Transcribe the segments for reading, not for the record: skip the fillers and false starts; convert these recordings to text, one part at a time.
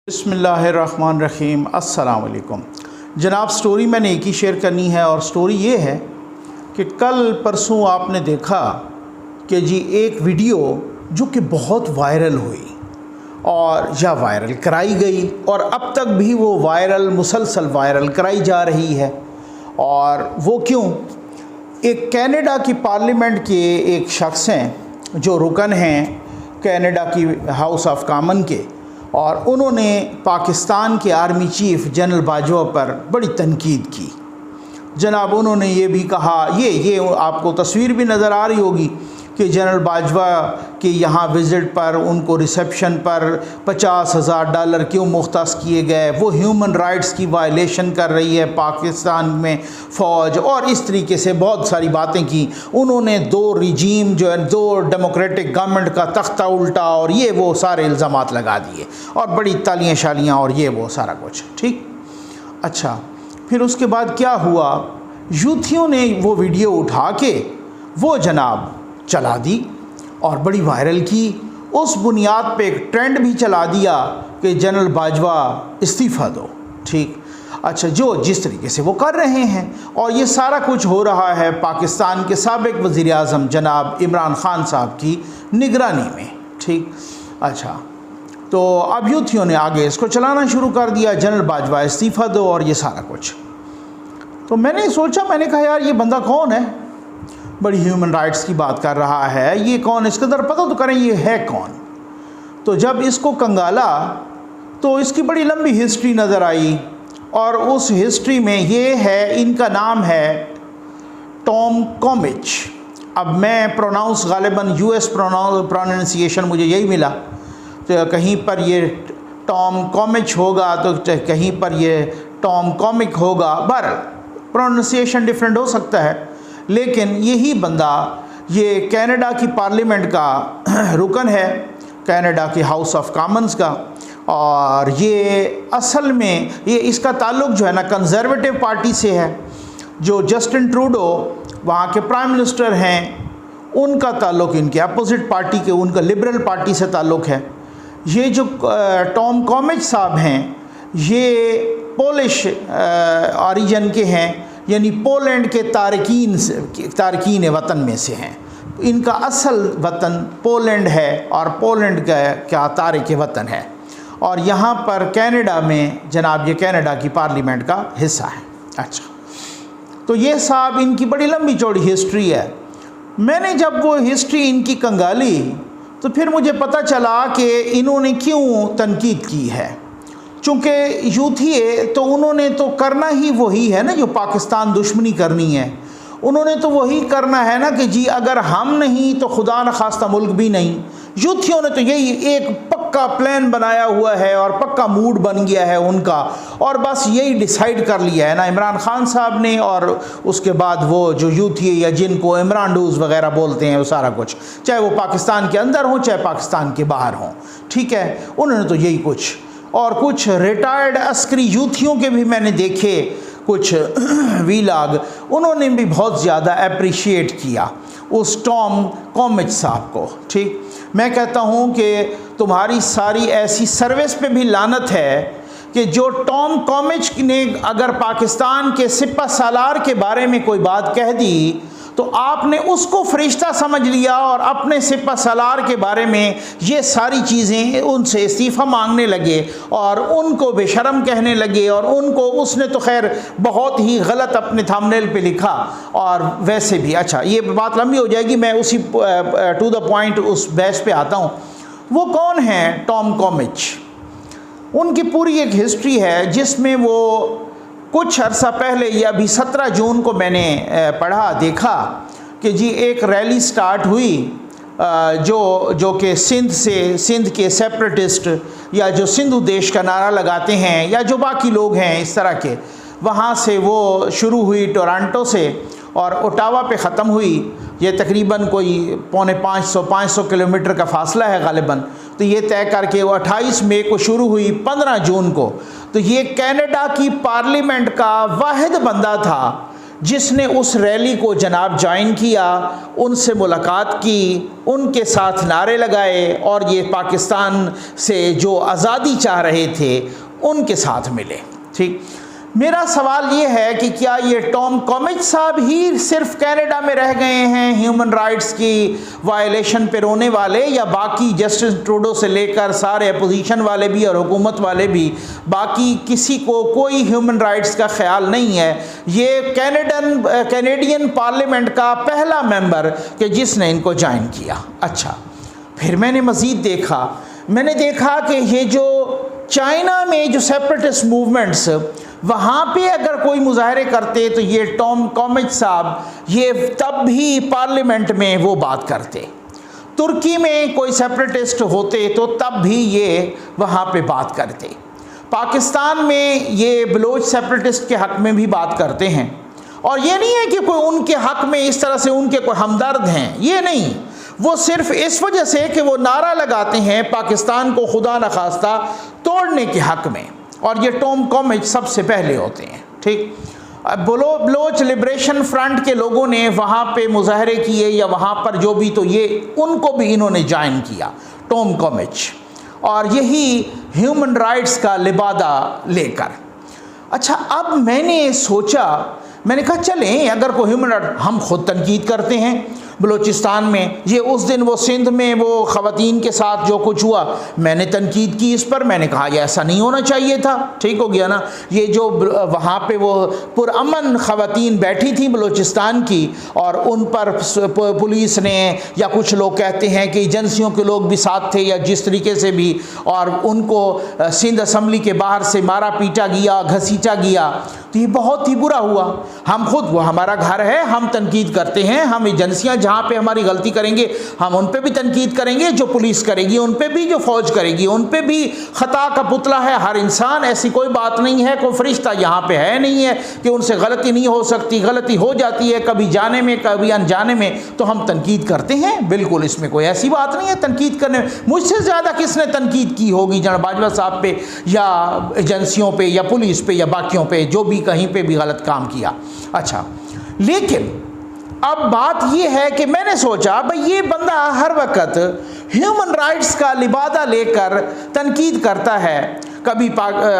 بسم اللہ الرحمن الرحیم۔ السلام علیکم جناب۔ سٹوری میں نے ایک ہی شیئر کرنی ہے، اور سٹوری یہ ہے کہ کل پرسوں آپ نے دیکھا کہ جی ایک ویڈیو جو کہ بہت وائرل ہوئی اور یا وائرل کرائی گئی، اور اب تک بھی وہ مسلسل وائرل کرائی جا رہی ہے۔ اور وہ کیوں؟ ایک کینیڈا کی پارلیمنٹ کے ایک شخص ہیں جو رکن ہیں کینیڈا کی ہاؤس آف کامن کے، اور انہوں نے پاکستان کے آرمی چیف جنرل باجوہ پر بڑی تنقید کی۔ جناب انہوں نے یہ بھی کہا، یہ آپ کو تصویر بھی نظر آ رہی ہوگی کہ جنرل باجوہ کے یہاں وزٹ پر ان کو ریسیپشن پر $50,000 کیوں مختص کیے گئے، وہ ہیومن رائٹس کی وائلیشن کر رہی ہے پاکستان میں فوج، اور اس طریقے سے بہت ساری باتیں کی۔ انہوں نے دو ڈیموکریٹک گورنمنٹ کا تختہ الٹا اور یہ وہ سارے الزامات لگا دیے، اور بڑی تالیاں شالیاں اور یہ وہ سارا کچھ ٹھیک۔ اچھا، پھر اس کے بعد کیا ہوا؟ یوتھیوں نے وہ ویڈیو اٹھا کے وہ جناب چلا دی اور بڑی وائرل کی۔ اس بنیاد پہ ایک ٹرینڈ بھی چلا دیا کہ جنرل باجوہ استعفیٰ دو، ٹھیک۔ اچھا، جس طریقے سے وہ کر رہے ہیں، اور یہ سارا کچھ ہو رہا ہے پاکستان کے سابق وزیر اعظم جناب عمران خان صاحب کی نگرانی میں، ٹھیک۔ اچھا، تو اب یوتھیوں نے آگے اس کو چلانا شروع کر دیا، جنرل باجوہ استعفیٰ دو اور یہ سارا کچھ۔ تو میں نے سوچا، میں نے کہا یار یہ بندہ کون ہے؟ بڑی ہیومن رائٹس کی بات کر رہا ہے، یہ کون؟ اس کے اندر پتہ تو کریں یہ ہے کون۔ تو جب اس کو کنگالا تو اس کی بڑی لمبی ہسٹری نظر آئی، اور اس ہسٹری میں یہ ہے، ان کا نام ہے ٹام کومچ۔ اب میں پروناؤنس غالباً US پروننسیشن مجھے یہی ملا، تو کہیں پر یہ ٹام کومچ ہوگا تو کہیں پر یہ ٹام کومک ہوگا، بہرحال پروننسیشن ڈیفرنٹ ہو سکتا ہے، لیکن یہی بندہ یہ کینیڈا کی پارلیمنٹ کا رکن ہے، کینیڈا کی ہاؤس آف کامنز کا، اور یہ اصل میں اس کا تعلق جو ہے نا کنزرویٹو پارٹی سے ہے۔ جو جسٹن ٹروڈو وہاں کے پرائم منسٹر ہیں، ان کا تعلق ان کے اپوزٹ پارٹی کے، ان کا لبرل پارٹی سے تعلق ہے۔ یہ جو ٹام کومچ صاحب ہیں، یہ پولش آریجن کے ہیں، یعنی پولینڈ کے تارکین وطن میں سے ہیں۔ ان کا اصل وطن پولینڈ ہے، اور پولینڈ کا تارک وطن ہے، اور یہاں پر کینیڈا میں جناب یہ کینیڈا کی پارلیمنٹ کا حصہ ہے۔ اچھا، تو یہ صاحب ان کی بڑی لمبی چوڑی ہسٹری ہے۔ میں نے جب وہ ہسٹری ان کی کنگالی تو پھر مجھے پتہ چلا کہ انہوں نے کیوں تنقید کی ہے۔ چونکہ یوتھیے تو انہوں نے تو کرنا ہی وہی ہے نا جو پاکستان دشمنی کرنی ہے، انہوں نے تو وہی کرنا ہے نا کہ جی اگر ہم نہیں تو خدا نخواستہ ملک بھی نہیں۔ یوتھیوں نے تو یہی ایک پکا پلان بنایا ہوا ہے اور پکا موڈ بن گیا ہے ان کا، اور بس یہی ڈیسائیڈ کر لیا ہے نا عمران خان صاحب نے، اور اس کے بعد وہ جو یوتھیے یا جن کو عمران ڈوز وغیرہ بولتے ہیں وہ سارا کچھ، چاہے وہ پاکستان کے اندر ہوں چاہے پاکستان کے باہر ہوں، ٹھیک ہے۔ انہوں نے تو یہی کچھ، اور کچھ ریٹائرڈ عسکری یوتھیوں کے بھی میں نے دیکھے کچھ ویلاگ، انہوں نے بھی بہت زیادہ اپریشیٹ کیا اس ٹام کومچ صاحب کو، ٹھیک۔ میں کہتا ہوں کہ تمہاری ساری ایسی سروس پہ بھی لعنت ہے کہ جو ٹام کومچ نے اگر پاکستان کے سپہ سالار کے بارے میں کوئی بات کہہ دی تو آپ نے اس کو فرشتہ سمجھ لیا، اور اپنے سپہ سالار کے بارے میں یہ ساری چیزیں ان سے استعفیٰ مانگنے لگے، اور ان کو بے شرم کہنے لگے، اور ان کو اس نے تو خیر بہت ہی غلط اپنے تھمبنیل پہ لکھا، اور ویسے بھی۔ اچھا، یہ بات لمبی ہو جائے گی، میں اسی ٹو دا پوائنٹ اس بحث پہ آتا ہوں۔ وہ کون ہیں ٹام کومچ؟ ان کی پوری ایک ہسٹری ہے جس میں وہ کچھ عرصہ پہلے، یہ ابھی 17 جون کو میں نے دیکھا کہ جی ایک ریلی سٹارٹ ہوئی جو کہ سندھ کے سیپریٹسٹ یا جو سندھو دیش کا نعرہ لگاتے ہیں، یا جو باقی لوگ ہیں اس طرح کے، وہاں سے وہ شروع ہوئی ٹورانٹو سے اور اوٹاوا پہ ختم ہوئی۔ یہ تقریباً کوئی 500 کلومیٹر کا فاصلہ ہے غالباً، تو یہ طے کر کے وہ 28 مئی کو شروع ہوئی 15 جون کو۔ تو یہ کینیڈا کی پارلیمنٹ کا واحد بندہ تھا جس نے اس ریلی کو جناب جوائن کیا، ان سے ملاقات کی، ان کے ساتھ نعرے لگائے اور یہ پاکستان سے جو آزادی چاہ رہے تھے ان کے ساتھ ملے۔ ٹھیک، میرا سوال یہ ہے کہ کیا یہ ٹام کامچ صاحب ہی صرف کینیڈا میں رہ گئے ہیں ہیومن رائٹس کی وائلیشن پہ رونے والے، یا باقی جسٹس ٹروڈو سے لے کر سارے اپوزیشن والے بھی اور حکومت والے بھی، باقی کسی کو کوئی ہیومن رائٹس کا خیال نہیں ہے؟ یہ کینیڈین پارلیمنٹ کا پہلا ممبر کہ جس نے ان کو جوائن کیا۔ اچھا، پھر میں نے مزید دیکھا کہ یہ جو چائنا میں جو سیپریٹسٹ موومنٹس، وہاں پہ اگر کوئی مظاہرے کرتے تو یہ ٹام کامچ صاحب یہ تب بھی پارلیمنٹ میں وہ بات کرتے، ترکی میں کوئی سیپریٹسٹ ہوتے تو تب بھی یہ وہاں پہ بات کرتے، پاکستان میں یہ بلوچ سیپریٹسٹ کے حق میں بھی بات کرتے ہیں، اور یہ نہیں ہے کہ کوئی ان کے حق میں اس طرح سے ان کے کوئی ہمدرد ہیں، یہ نہیں، وہ صرف اس وجہ سے کہ وہ نعرہ لگاتے ہیں پاکستان کو خدا نخواستہ توڑنے کے حق میں، اور یہ ٹام کامچ سب سے پہلے ہوتے ہیں۔ ٹھیک، بلوچ لبریشن فرنٹ کے لوگوں نے وہاں پہ مظاہرے کیے یا وہاں پر جو بھی، تو یہ ان کو بھی انہوں نے جوائن کیا، ٹام کامچ، اور یہی ہیومن رائٹس کا لبادہ لے کر۔ اچھا، اب میں نے سوچا، میں نے کہا چلیں اگر کوئی ہیومن رائٹ، ہم خود تنقید کرتے ہیں بلوچستان میں، یہ اس دن وہ سندھ میں وہ خواتین کے ساتھ جو کچھ ہوا، میں نے تنقید کی اس پر، میں نے کہا یہ ایسا نہیں ہونا چاہیے تھا۔ ٹھیک ہو گیا نا، یہ جو وہاں پہ وہ پرامن خواتین بیٹھی تھیں بلوچستان کی، اور ان پر پولیس نے یا کچھ لوگ کہتے ہیں کہ ایجنسیوں کے لوگ بھی ساتھ تھے یا جس طریقے سے بھی، اور ان کو سندھ اسمبلی کے باہر سے مارا پیٹا گیا، گھسیٹا گیا، تو یہ بہت ہی برا ہوا۔ ہم خود، وہ ہمارا گھر ہے، ہم تنقید کرتے ہیں، ہم ایجنسیاں جہاں پہ ہماری غلطی کریں گے ہم ان پہ بھی تنقید کریں گے، جو پولیس کرے گی ان پہ بھی، جو فوج کرے گی ان پہ بھی، خطا کا پتلا ہے ہر انسان، ایسی کوئی بات نہیں ہے، کوئی فرشتہ یہاں پہ ہے نہیں ہے کہ ان سے غلطی نہیں ہو سکتی، غلطی ہو جاتی ہے کبھی جانے میں کبھی انجانے میں، تو ہم تنقید کرتے ہیں، بالکل اس میں کوئی ایسی بات نہیں ہے تنقید کرنے میں۔ مجھ سے زیادہ کس نے تنقید کی ہوگی جناب باجوہ صاحب پہ یا ایجنسیوں پہ یا پولیس پہ یا باقیوں پہ، جو بھی کہیں پہ بھی غلط کام کیا۔ اچھا، لیکن اب بات یہ ہے کہ میں نے سوچا بھئی یہ بندہ ہر وقت ہیومن رائٹس کا لبادہ لے کر تنقید کرتا ہے، کبھی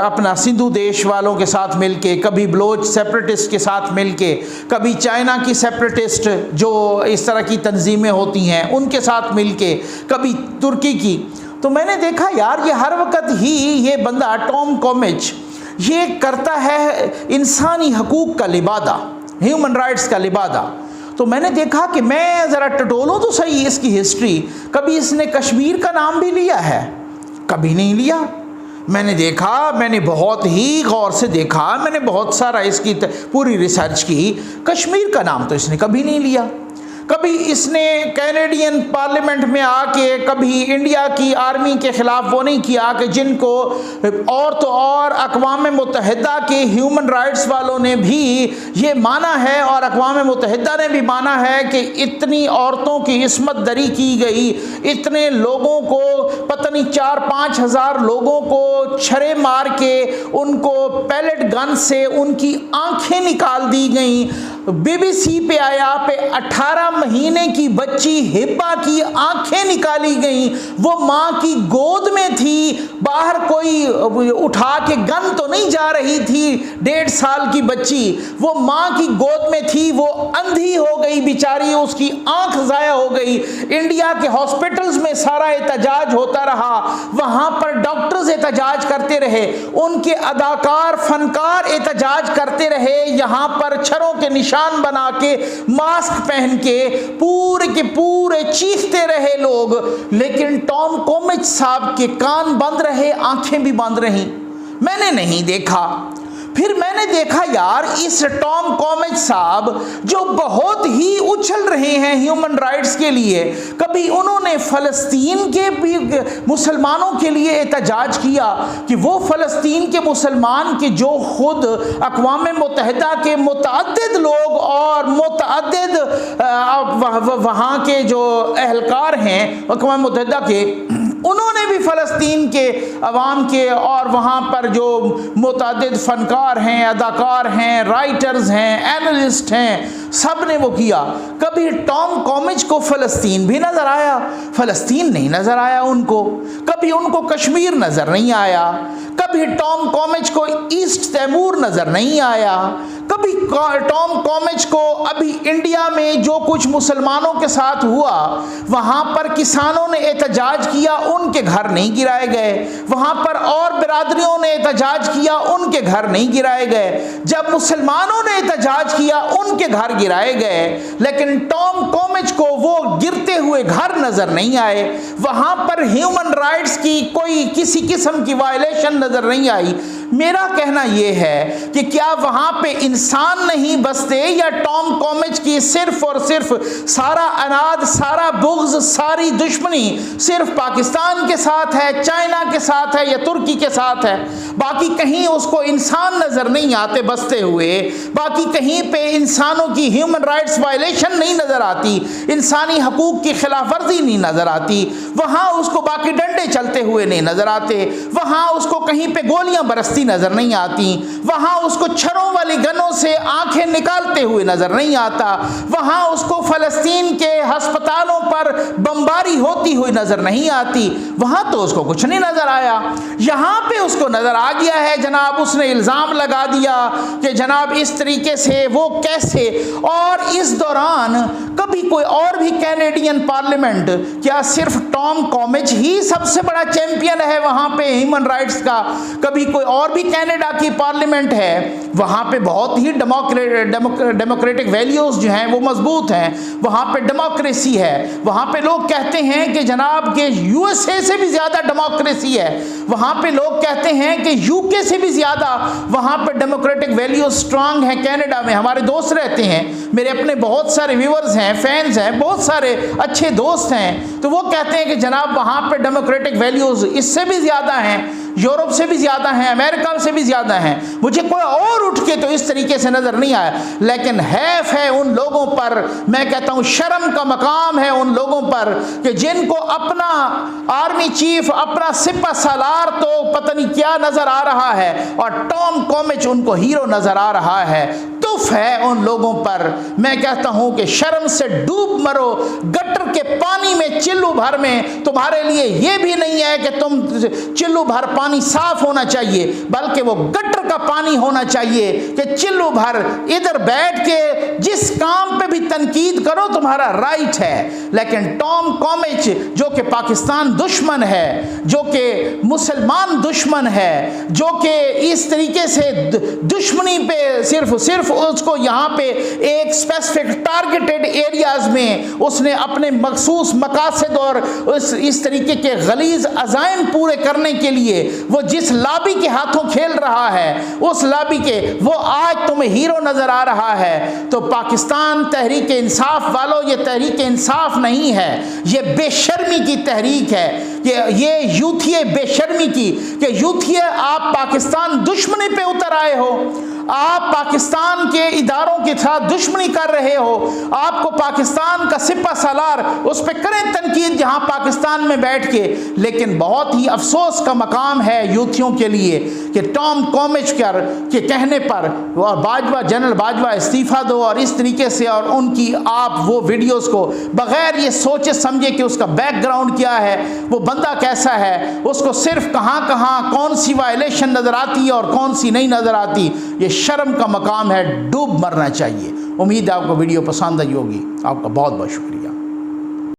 اپنا سندھو دیش والوں کے ساتھ مل کے، کبھی بلوچ سیپریٹسٹ کے ساتھ مل کے، کبھی چائنا کی سیپریٹسٹ جو اس طرح کی تنظیمیں ہوتی ہیں ان کے ساتھ مل کے، کبھی ترکی کی، تو میں نے دیکھا یار یہ ہر وقت ہی یہ بندہ ٹام کامچ یہ کرتا ہے انسانی حقوق کا لبادہ، ہیومن رائٹس کا لبادہ۔ تو میں نے دیکھا کہ میں ذرا ٹٹولوں تو صحیح اس کی ہسٹری، کبھی اس نے کشمیر کا نام بھی لیا ہے؟ کبھی نہیں لیا۔ میں نے دیکھا، میں نے بہت ہی غور سے دیکھا، میں نے بہت سارا اس کی پوری ریسرچ کی، کشمیر کا نام تو اس نے کبھی نہیں لیا۔ کبھی اس نے کینیڈین پارلیمنٹ میں آ کے کبھی انڈیا کی آرمی کے خلاف وہ نہیں کیا کہ جن کو اور تو اور اقوام متحدہ کے ہیومن رائٹس والوں نے بھی یہ مانا ہے، اور اقوام متحدہ نے بھی مانا ہے کہ اتنی عورتوں کی عصمت دری کی گئی، اتنے لوگوں کو پتہ نہیں 4-5 ہزار لوگوں کو چھرے مار کے ان کو پیلٹ گن سے ان کی آنکھیں نکال دی گئیں۔ بی بی سی پہ آیا پہ 18 مہینے کی بچی ہبا کی آنکھیں نکالی گئیں، وہ ماں کی گود میں تھی، باہر کوئی اٹھا کے گن تو نہیں جا رہی تھی، 1.5 سال کی بچی وہ ماں کی گود میں تھی، وہ اندھی ہو گئی بیچاری، اس کی آنکھ ضائع ہو گئی۔ انڈیا کے ہاسپٹلز میں سارا احتجاج ہوتا رہا، وہاں پر ڈاکٹرز احتجاج کرتے رہے، ان کے اداکار فنکار احتجاج کرتے رہے، یہاں پر چھروں کے نشان بنا کے ماسک پہن کے پورے کے پورے چیختے رہے لوگ، لیکن ٹام کامچ صاحب کے کان بند رہے، آنکھیں بھی بند رہیں۔ میں نے نہیں دیکھا۔ پھر میں نے دیکھا یار اس ٹام کامچ صاحب جو بہت ہی اچھل رہے ہیں ہیومن رائٹس کے لیے، کبھی انہوں نے فلسطین کے بھی مسلمانوں کے لیے احتجاج کیا کہ وہ فلسطین کے مسلمان کے جو خود اقوام متحدہ کے متعدد لوگ اور متعدد وہاں کے جو اہلکار ہیں اقوام متحدہ کے، انہوں نے بھی فلسطین کے عوام کے اور وہاں پر جو متعدد فنکار ہیں، اداکار ہیں، رائٹرز ہیں، اینالسٹ ہیں، سب نے وہ کیا۔ کبھی ٹام کومج کو فلسطین بھی نظر آیا؟ فلسطین نہیں نظر آیا ان کو۔ کبھی ان کو کشمیر نظر نہیں آیا، کبھی ٹام کومج کو ایسٹ تیمور نظر نہیں آیا، کبھی ٹام کومج کو ابھی انڈیا میں جو کچھ مسلمانوں کے ساتھ ہوا، وہاں پر کسانوں نے احتجاج کیا، ان کے گھر نہیں گرائے گئے، وہاں پر اور برادریوں نے احتجاج کیا، ان کے گھر نہیں گرائے گئے، جب مسلمانوں نے احتجاج کیا ان کے گھر گرائے گئے، لیکن ٹام کومج کو وہ گرتے ہوئے گھر نظر نہیں آئے، وہاں پر ہیومن رائٹس کی کوئی کسی قسم کی وائلیشن نظر نہیں آئی۔ میرا کہنا یہ ہے کہ کیا وہاں پہ انسان نہیں بستے، یا ٹام کومج کی صرف اور صرف سارا اناد، سارا بغض، ساری دشمنی صرف پاکستان کے ساتھ ہے، چائنا کے ساتھ ہے، یا ترکی کے ساتھ ہے؟ باقی کہیں اس کو انسان نظر نہیں آتے بستے ہوئے، باقی کہیں پہ انسانوں کی ہیومن رائٹس وائلیشن نہیں نظر آتی، انسانی حقوق کی خلاف ورزی نہیں نظر آتی، وہاں اس کو باقی ڈنڈے چلتے ہوئے نہیں نظر آتے، وہاں اس کو کہیں پہ گولیاں برستی نظر نہیں آتی، وہاں اس کو چھروں والی گنوں سے آنکھیں نکالتے ہوئے نظر نہیں آتا، وہاں اس کو فلسطین کے ہسپتالوں پر بمباری ہوتی ہوئی نظر نہیں آتی، وہاں تو اس کو کچھ نہیں نظر آیا۔ یہاں پہ اس کو نظر آ گیا ہے جناب، اس نے الزام لگا دیا کہ جناب اس طریقے سے وہ کیسے، اور اس دوران کبھی کوئی اور بھی کینیڈین پارلیمنٹ، کیا صرف ٹام کومج ہی سب سے بڑا چیمپئن ہے وہاں پہ ہیومن رائٹس کا؟ کبھی کوئی اور بھی کینیڈا کی پارلیمنٹ ہے، وہاں پہ بہت ہی ڈیموکریٹک ویلیوز جو ہیں وہ مضبوط ہیں، وہاں پہ ڈیموکریسی ہے، وہاں پہ لوگ کہتے ہیں کہ جناب کہ یو ایس اے سے بھی زیادہ ڈیموکریسی ہے، وہاں پہ لوگ کہتے ہیں کہ یو کے سے بھی زیادہ وہاں پہ ڈیموکریٹک ویلیوز سٹرانگ ہیں کینیڈا میں۔ ہمارے دوست رہتے ہیں، میرے اپنے بہت سارے ویورز ہیں، فینز ہیں، بہت سارے اچھے دوست ہیں، تو وہ کہتے ہیں کہ جناب وہاں پہ ڈیموکریٹک ویلیوز اس سے بھی زیادہ ہیں، یورپ سے بھی زیادہ ہیں، امریکہ سے بھی زیادہ ہیں۔ مجھے کوئی اور اٹھ کے تو اس طریقے سے نظر نہیں آیا، لیکن حیف ہے ان لوگوں پر، میں کہتا ہوں شرم کا مقام ہے ان لوگوں پر کہ جن کو اپنا آرمی چیف، اپنا سپہ سالار تو پتہ نہیں کیا نظر آ رہا ہے، اور ٹام کومج ان کو ہیرو نظر آ رہا ہے۔ تف ہے ان لوگوں پر، میں کہتا ہوں کہ شرم سے ڈوب مرو، گٹر کے پانی میں چلو بھر میں تمہارے لیے یہ بھی نہیں ہے کہ تم چلو بھر پانی صاف ہونا چاہیے، بلکہ وہ گٹر کا پانی ہونا چاہیے کہ چلو بھر ادھر بیٹھ کے جس کام پہ بھی تنقید کرو تمہارا رائٹ ہے۔ لیکن ٹام کومج جو کہ پاکستان دشمن ہے، جو کہ مسلمان دشمن ہے، جو کہ اس طریقے سے دشمنی پہ صرف اس کو یہاں پہ ایک اسپیسیفک ٹارگیٹڈ ایریاز میں اس نے اپنے مخصوص مقاصد اور اس طریقے کے غلیظ عزائم پورے کرنے کے لیے وہ جس لابی کے ہاتھوں کھیل رہا ہے، اس لابی کے وہ آج تمہیں ہیرو نظر آ رہا ہے۔ تو پاکستان تحریک انصاف والوں، یہ تحریک انصاف نہیں ہے، یہ بے شرمی کی تحریک ہے، کہ یہ یوتھیے بے شرمی کی، کہ یوتھیے آپ پاکستان دشمنی پہ اتر آئے ہو، آپ پاکستان کے اداروں کے ساتھ دشمنی کر رہے ہو، آپ کو پاکستان کا سپہ سالار اس پہ کریں تنقید جہاں پاکستان میں بیٹھ کے، لیکن بہت ہی افسوس کا مقام ہے یوتھیوں کے لیے کہ ٹام کومج کے کہنے پر اور باجوہ، جنرل باجوہ استعفیٰ دو، اور اس طریقے سے، اور ان کی آپ وہ ویڈیوز کو بغیر یہ سوچے سمجھے کہ اس کا بیک گراؤنڈ کیا ہے، وہ بندہ کیسا ہے، اس کو صرف کہاں کہاں کون سی وائلیشن نظر آتی ہے اور کون سی نہیں نظر آتی، یہ شرم کا مقام ہے، ڈوب مرنا چاہیے۔ امید ہے آپ کو ویڈیو پسند آئی ہوگی، آپ کا بہت بہت شکریہ۔